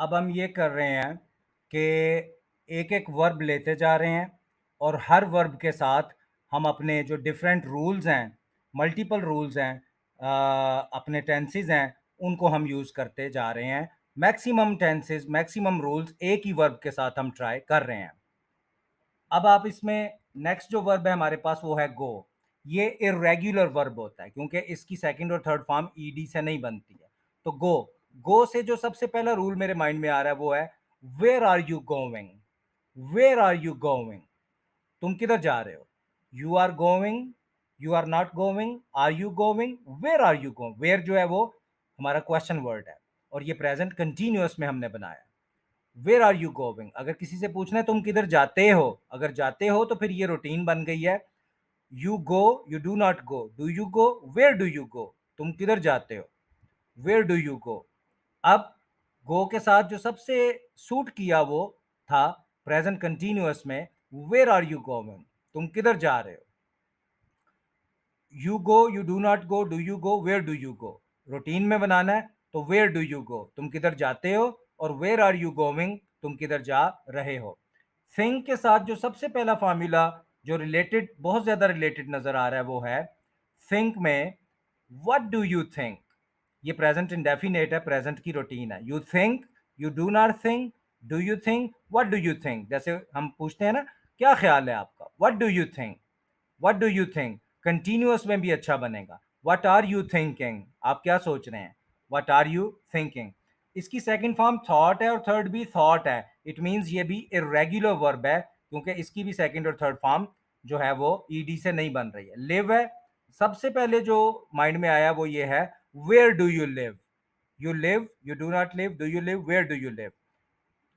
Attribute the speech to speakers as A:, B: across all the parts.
A: अब हम ये कर रहे हैं कि एक-एक वर्ब लेते जा रहे हैं और हर वर्ब के साथ हम अपने जो डिफरेंट रूल्स हैं, मल्टीपल रूल्स हैं अपने टेंसेस हैं, उनको हम यूज़ करते जा रहे हैं। मैक्सिमम टेंसेस, मैक्सिमम रूल्स एक ही वर्ब के साथ हम ट्राई कर रहे हैं। अब आप इसमें नेक्स्ट जो वर्ब है हमारे पास वो है गो। ये इर्रेगुलर वर्ब होता है क्योंकि इसकी सेकंड और थर्ड फॉर्म ईडी से नहीं बनती है। तो गो, गो से जो सबसे पहला रूल मेरे माइंड में आ रहा है वो है where are you going? Where are you going? तुम किधर जा रहे हो? You are going, you are not going, are you going, where are you going? Where जो है वो हमारा क्वेश्चन वर्ड है और ये प्रेजेंट कंटिन्यूअस में हमने बनाया। Where are you going? अगर किसी से पूछना है तुम किधर जाते हो, अगर जाते हो तो फिर ये रूटीन बन गई है। You go, you do not go, do you go, where do you go? तुम किधर जाते हो? Where do you go? अब गो के साथ जो सबसे सूट किया वो था प्रेजेंट कंटिन्यूअस में वेयर आर यू गोइंग? तुम किधर जा रहे हो? You go, you do not go, do you go, where do you go? Routine में बनाना है तो वेयर डू यू गो? तुम किधर जाते हो? और वेयर आर यू गोइंग? तुम किधर जा रहे हो? थिंक के साथ जो सबसे पहला फार्मूला जो रिलेटेड, बहुत ज्यादा रिलेटेड नजर आ रहा है वो है थिंक में व्हाट डू यू थिंक? ये प्रेजेंट इंडेफिनेट है, प्रेजेंट की रूटीन है। You think, you do not think, do you think, what do you think? जैसे हम पूछते हैं ना, क्या ख्याल है आपका? What do you think? What do you think? Continuous में भी अच्छा बनेगा। What are you thinking? आप क्या सोच रहे हैं? What are you thinking? इसकी सेकंड फॉर्म थॉट है और थर्ड भी थॉट है। इट मींस ये भी इरेगुलर वर्ब है क्योंकि इसकी भी सेकंड और थर्ड फॉर्म जो है वो ईडी से नहीं बन रही है। लिव है, सबसे पहले जो माइंड में आया वो ये है where do you live? You live, you do not live, do you live, where do you live?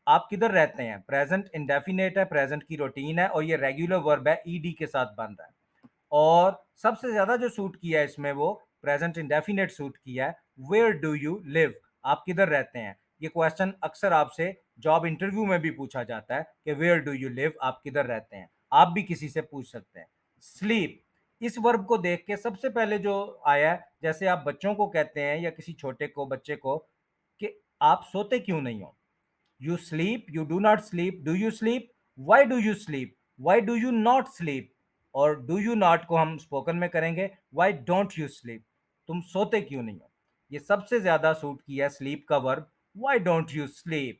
A: आप किधर रहते हैं? प्रेजेंट इंडेफिनेट है, प्रेजेंट की रूटीन है और ये रेगुलर वर्ब है, ईडी के साथ बन रहा है। और सबसे ज्यादा जो सूट किया है इसमें वो प्रेजेंट इंडेफिनेट सूट किया है, वेयर डू यू लिव? आप किधर रहते हैं? ये क्वेश्चन अक्सर आपसे जॉब इंटरव्यू में भी पूछा जाता है कि वेयर डू यू लिव? आप किधर रहते हैं? आप भी किसी से पूछ सकते हैं। स्लीप, इस वर्ब को देख के सबसे पहले जो आया है, जैसे आप बच्चों को कहते हैं या किसी छोटे को, बच्चे को, कि आप सोते क्यों नहीं हो? You sleep, you do not sleep, do you sleep, why do you sleep, why do you not sleep? और do you not को हम स्पोकन में करेंगे why don't you sleep? तुम सोते क्यों नहीं हो? ये सबसे ज्यादा सूट किया है स्लीप का verb why don't you sleep?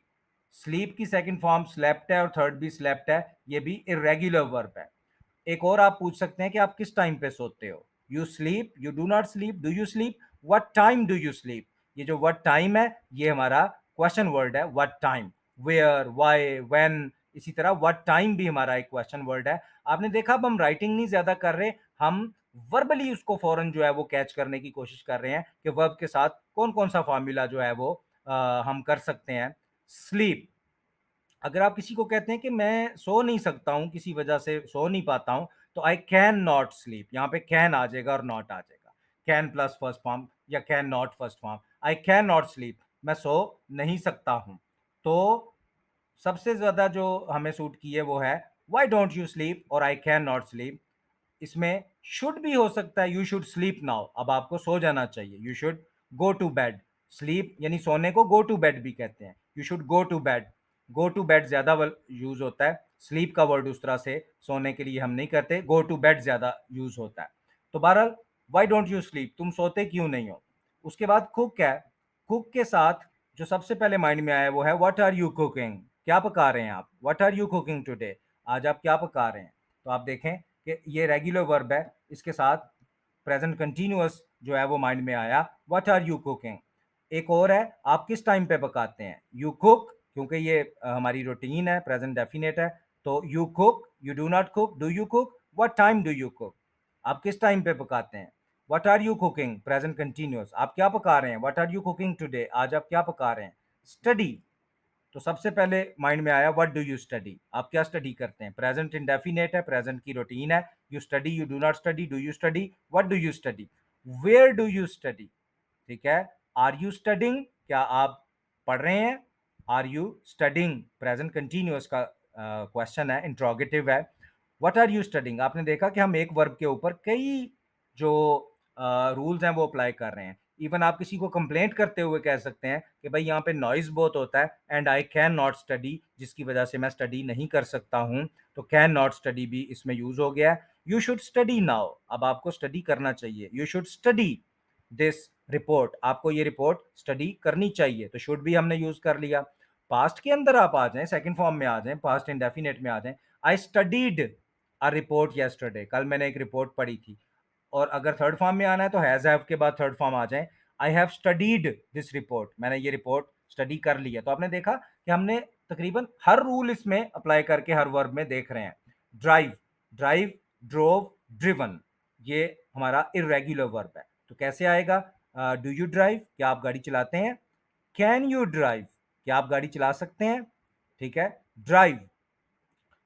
A: Sleep की सेकंड फॉर्म स्लेप्ट है और थर्ड भी स्लेप्ट है, ये भी इरेगुलर वर्ब है। एक और आप पूछ सकते हैं कि आप किस टाइम पे सोते हो? You sleep, you do not sleep, do you sleep, what time do you sleep? ये जो व्हाट टाइम है ये हमारा क्वेश्चन वर्ड है, what time. Where, why, when, इसी तरह व्हाट टाइम भी हमारा एक क्वेश्चन वर्ड है। आपने देखा अब हम राइटिंग नहीं ज्यादा कर रहे, हम वर्बली उसको फौरन जो है वो कैच करने की कोशिश कर रहे हैं कि वर्ब के साथ कौन कौन सा फॉर्मूला जो है वो हम कर सकते हैं। स्लीप, अगर आप किसी को कहते हैं कि मैं सो नहीं सकता हूं, किसी वजह से सो नहीं पाता हूं, तो आई कैन नॉट स्लीप, यहाँ पे कैन आ जाएगा और नॉट आ जाएगा। कैन प्लस फर्स्ट फॉर्म या can not first form, I can not sleep, मैं सो नहीं सकता हूं। तो सबसे ज्यादा जो हमें सूट की है वो है व्हाई डोंट यू स्लीप और आई कैन नॉट स्लीप। इसमें शुड भी हो सकता है, यू शुड स्लीप नाउ, अब आपको सो जाना चाहिए, you should go to bed. Sleep यानी सोने को गो टू बेड भी कहते हैं, you should go to bed. Go to bed ज्यादा यूज होता है, स्लीप का वर्ड उस तरह से सोने के लिए हम नहीं करते, गो टू बेड ज्यादा यूज होता है। तो बहरहाल वाई डोंट यू स्लीप, तुम सोते क्यों नहीं हो? उसके बाद कुक है, कुक के साथ जो सबसे पहले माइंड में आया वो है व्हाट आर यू कुकिंग? क्या पका रहे हैं आप? What are you cooking today? आज आप क्या पका रहे हैं? तो आप देखें कि ये रेगुलर वर्ब है, इसके साथ प्रेजेंट कंटिन्यूअस जो है वो माइंड में आया, व्हाट आर यू कुकिंग। एक और है आप किस टाइम पे पकाते हैं? यू कुक, क्योंकि ये हमारी रूटीन है, प्रेजेंट डेफिनेट है, तो you cook, you do not cook, do you cook, what time do you cook? आप किस टाइम पे पकाते हैं? What are you cooking, present continuous, आप क्या पका रहे हैं? What are you cooking today, आज आप क्या पका रहे हैं? स्टडी, तो सबसे पहले माइंड में आया व्हाट डू यू स्टडी, आप क्या स्टडी करते हैं? प्रेजेंट इंडेफिनेट है, प्रेजेंट की रूटीन है, you study, you do not study, do you study, what do you study? Where do you study, ठीक है। आर यू स्टडिंग, क्या आप पढ़ रहे हैं? Are you studying, present continuous का क्वेश्चन है, इंट्रोगेटिव है। व्हाट आर यू स्टडिंग, आपने देखा कि हम एक वर्ब के ऊपर कई जो रूल्स हैं वो अप्लाई कर रहे हैं। इवन आप किसी को कंप्लेंट करते हुए कह सकते हैं कि भाई यहाँ पे नॉइज बहुत होता है and I can not study, जिसकी वजह से मैं स्टडी नहीं कर सकता हूँ, तो कैन नॉट स्टडी भी इसमें यूज हो गया है। यू शुड स्टडी नाउ, अब आपको स्टडी करना चाहिए। You should study this report, आपको ये रिपोर्ट स्टडी करनी चाहिए, तो शुड भी हमने यूज कर लिया। पास्ट के अंदर आप आ जाएं, सेकंड फॉर्म में आ जाएं, पास्ट इंडेफिनेट में आ जाएं। I studied a report yesterday, कल मैंने एक रिपोर्ट पढ़ी थी। और अगर थर्ड फॉर्म में आना है तो हैज हैव के बाद थर्ड फॉर्म आ जाए। I have studied this report, मैंने ये रिपोर्ट स्टडी कर ली है। तो आपने देखा कि हमने तकरीबन हर रूल इसमें अप्लाई करके हर वर्ब में देख रहे हैं। ड्राइव, ड्राइव, ड्रोव, ड्रिवन, ये हमारा इरेगुलर वर्ब है। तो कैसे आएगा? डू यू ड्राइव, क्या आप गाड़ी चलाते हैं? कैन यू ड्राइव, क्या आप गाड़ी चला सकते हैं? ठीक है। Drive,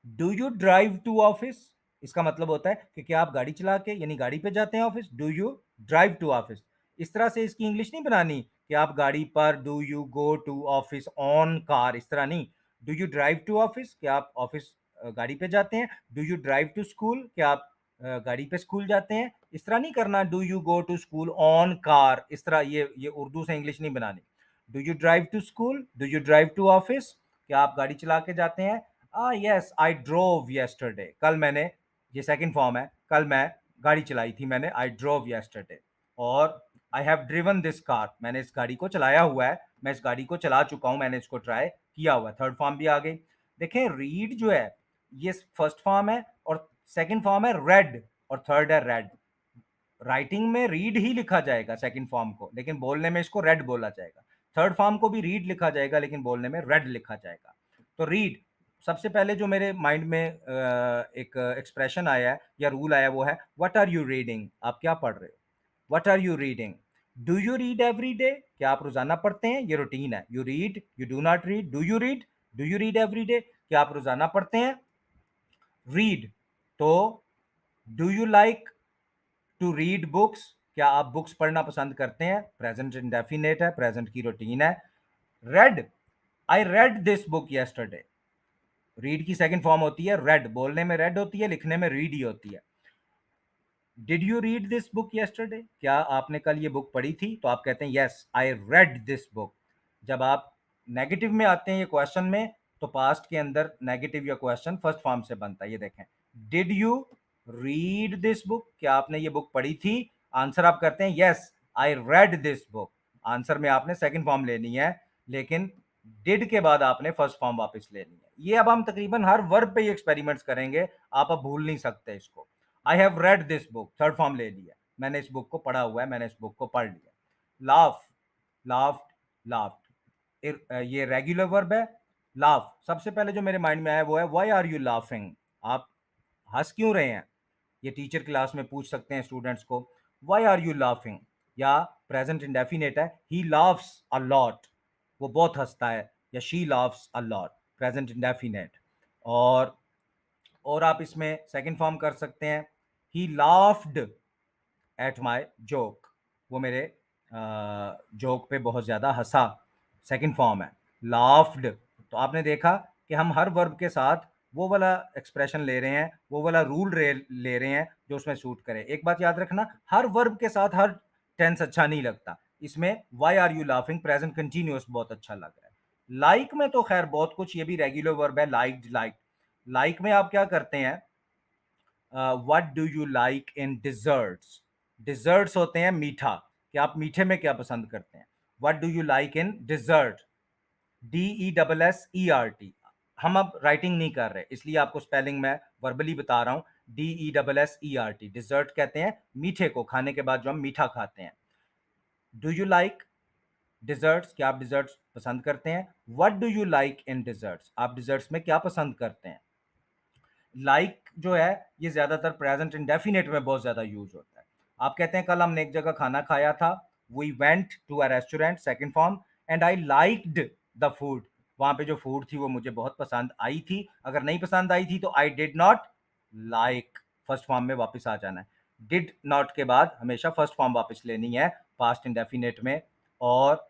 A: do you drive to office, इसका मतलब होता है कि क्या आप गाड़ी चला के यानी गाड़ी पे जाते हैं office. Do you drive to office, इस तरह से इसकी इंग्लिश नहीं बनानी कि आप गाड़ी पर, do you go to office on car, इस तरह नहीं। Do you drive to office, क्या आप ऑफिस गाड़ी पे जाते हैं। Do you drive to school, क्या आप गाड़ी पे स्कूल जाते हैं। इस तरह नहीं करना do you go to school on car, इस तरह ये उर्दू से इंग्लिश नहीं बनानी। Do you drive to school, do you drive to office, क्या आप गाड़ी चला के जाते हैं। यस आई ड्रोव यस्टरडे, कल मैंने, ये सेकंड फॉर्म है, कल मैं गाड़ी चलाई थी मैंने, आई ड्रोव यस्टरडे। और I have driven this car, मैंने इस गाड़ी को चलाया हुआ है, मैं इस गाड़ी को चला चुका हूं, मैंने इसको ट्राई किया हुआ है। थर्ड फॉर्म भी आ गई। देखें रीड जो है ये फर्स्ट फॉर्म है, और सेकंड फॉर्म है रेड, और थर्ड है रेड। राइटिंग में रीड ही लिखा जाएगा सेकंड फॉर्म को, लेकिन बोलने में इसको रेड बोला जाएगा। थर्ड फॉर्म को भी रीड लिखा जाएगा, लेकिन बोलने में रेड लिखा जाएगा। तो रीड, सबसे पहले जो मेरे माइंड में एक एक्सप्रेशन आया है या रूल आया वो है व्हाट आर यू रीडिंग, आप क्या पढ़ रहे हो। What are you reading. Do you read every day, क्या आप रोजाना पढ़ते हैं, ये रूटीन है। You read, you do not read, do you read, do you read every day, क्या आप रोजाना पढ़ते हैं। रीड, तो do you like to read books, क्या आप बुक्स पढ़ना पसंद करते हैं। प्रेजेंट इंडेफिनेट है, प्रेजेंट की रूटीन है। Read, I read this book yesterday, read की सेकंड फॉर्म होती है रेड, बोलने में रेड होती है, लिखने में रीड ही होती है। Did you read this book yesterday, क्या आपने कल ये बुक पढ़ी थी, तो आप कहते हैं yes I read this book. जब आप नेगेटिव में आते हैं ये क्वेश्चन में, तो पास्ट के अंदर नेगेटिव या क्वेश्चन फर्स्ट फॉर्म से बनता है। ये देखें, did you read this book, क्या आपने ये बुक पढ़ी थी। आंसर आप करते हैं yes I read this book, answer में आपने सेकंड फॉर्म लेनी है, लेकिन डिड के बाद आपने फर्स्ट फॉर्म वापस लेनी है। ये अब हम तकरीबन हर वर्ब पे ये एक्सपेरिमेंट्स करेंगे, आप अब भूल नहीं सकते इसको। I have read this book, third form ले लिया, मैंने इस बुक को पढ़ा हुआ है, मैंने इस बुक को पढ़ लिया। लाफ, लाफ्ड, लाफ्ड, ये रेगुलर वर्ब है। लाफ, सबसे पहले जो मेरे माइंड में आया वो है व्हाई आर यू लाफिंग, आप हंस क्यों रहे हैं। ये टीचर क्लास में पूछ सकते हैं स्टूडेंट्स को, व्हाई आर यू लाफिंग। या प्रेजेंट इंडेफिनेट है, ही लाफ्स अ लॉट, वो बहुत हंसता है, या she laughs a lot, present indefinite. और और आप इसमें सेकंड फॉर्म कर सकते हैं, ही लाफ्ड एट माई जोक, वो मेरे जोक पे बहुत ज़्यादा हंसा, सेकंड फॉर्म है लाफ्ड। तो आपने देखा कि हम हर वर्ब के साथ वो वाला एक्सप्रेशन ले रहे हैं, वो वाला रूल ले रहे हैं जो उसमें सूट करे। एक बात याद रखना, हर वर्ब के साथ हर टेंस अच्छा नहीं लगता। इसमें why are you laughing present continuous बहुत अच्छा लग रहा है। लाइक में तो खैर बहुत कुछ, ये भी रेगुलर वर्ब है, लाइक्ड, लाइक। लाइक में आप क्या करते हैं, what do you like in desserts, desserts होते हैं मीठा, कि आप मीठे में क्या पसंद करते हैं। What do you like in dessert, DESSERT। हम अब राइटिंग नहीं कर रहे, इसलिए आपको स्पेलिंग में वर्बली बता रहा हूं। DESSERT, डिजर्ट कहते हैं मीठे को, खाने के बाद जो हम मीठा खाते हैं। डू यू लाइक डिजर्ट्स, क्या आप डिजर्ट्स पसंद करते हैं। What do you like in desserts, आप डिजर्ट्स में क्या पसंद करते हैं। लाइक जो है ये ज्यादातर प्रेजेंट इंडेफिनेट में बहुत ज्यादा यूज होता है। आप कहते हैं कल हमने एक जगह खाना खाया था, we went to a restaurant, second form, and I liked the food, वहां पे जो फूड थी वो मुझे बहुत पसंद आई थी। अगर नहीं पसंद आई थी तो I did not like, first form में वापस आ जाना है। डिड नॉट के बाद हमेशा फर्स्ट फॉर्म वापस लेनी है पास्ट इंडेफिनेट में। और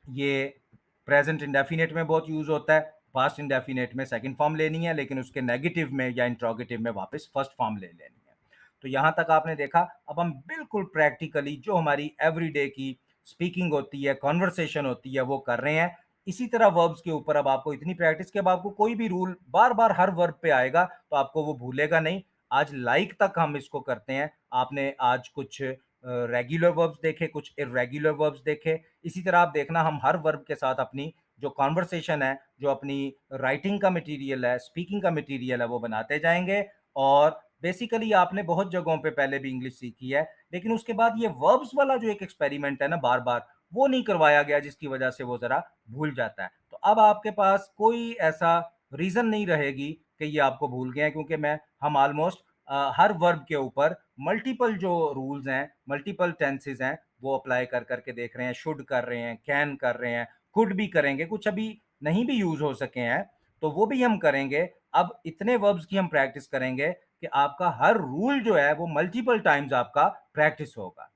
A: ये प्रेजेंट इंडेफिनेट में बहुत यूज होता है, पास्ट इंडेफिनेट में सेकंड फॉर्म लेनी है, लेकिन उसके नेगेटिव में या इंट्रोगेटिव में वापस फर्स्ट फॉर्म ले लेनी है। तो यहाँ तक आपने देखा। अब हम बिल्कुल प्रैक्टिकली जो हमारी एवरीडे की स्पीकिंग होती है, कन्वर्सेशन होती है, वो कर रहे हैं। इसी तरह वर्ब्स के ऊपर अब आपको इतनी प्रैक्टिस कि अब आपको कोई भी रूल बार-बार हर वर्ब पे आएगा, तो आपको वो भूलेगा नहीं। आज लाइक तक हम इसको करते हैं। आपने आज कुछ रेगुलर वर्ब्स देखे, कुछ इर्रेगुलर वर्ब्स देखे। इसी तरह आप देखना हम हर वर्ब के साथ अपनी जो कन्वर्सेशन है, जो अपनी राइटिंग का मटेरियल है, स्पीकिंग का मटेरियल है, वो बनाते जाएँगे। और बेसिकली आपने बहुत जगहों पे पहले भी इंग्लिश सीखी है, लेकिन उसके बाद ये वर्ब्स वाला जो एक एक्सपेरिमेंट है ना बार-बार, वो नहीं करवाया गया, जिसकी वजह से वो ज़रा भूल जाता है। तो अब आपके पास कोई ऐसा रीज़न नहीं रहेगी कि ये आपको भूल गए हैं, क्योंकि मैं हम ऑलमोस्ट हर वर्ब के ऊपर मल्टीपल जो रूल्स हैं, मल्टीपल टेंसेस हैं, वो अप्लाई कर के देख रहे हैं। शुड कर रहे हैं, कैन कर रहे हैं, कुड भी करेंगे, कुछ अभी नहीं भी यूज़ हो सके हैं, तो वो भी हम करेंगे। अब इतने वर्ब्स की हम प्रैक्टिस करेंगे कि आपका हर रूल जो है वो मल्टीपल टाइम्स आपका प्रैक्टिस होगा।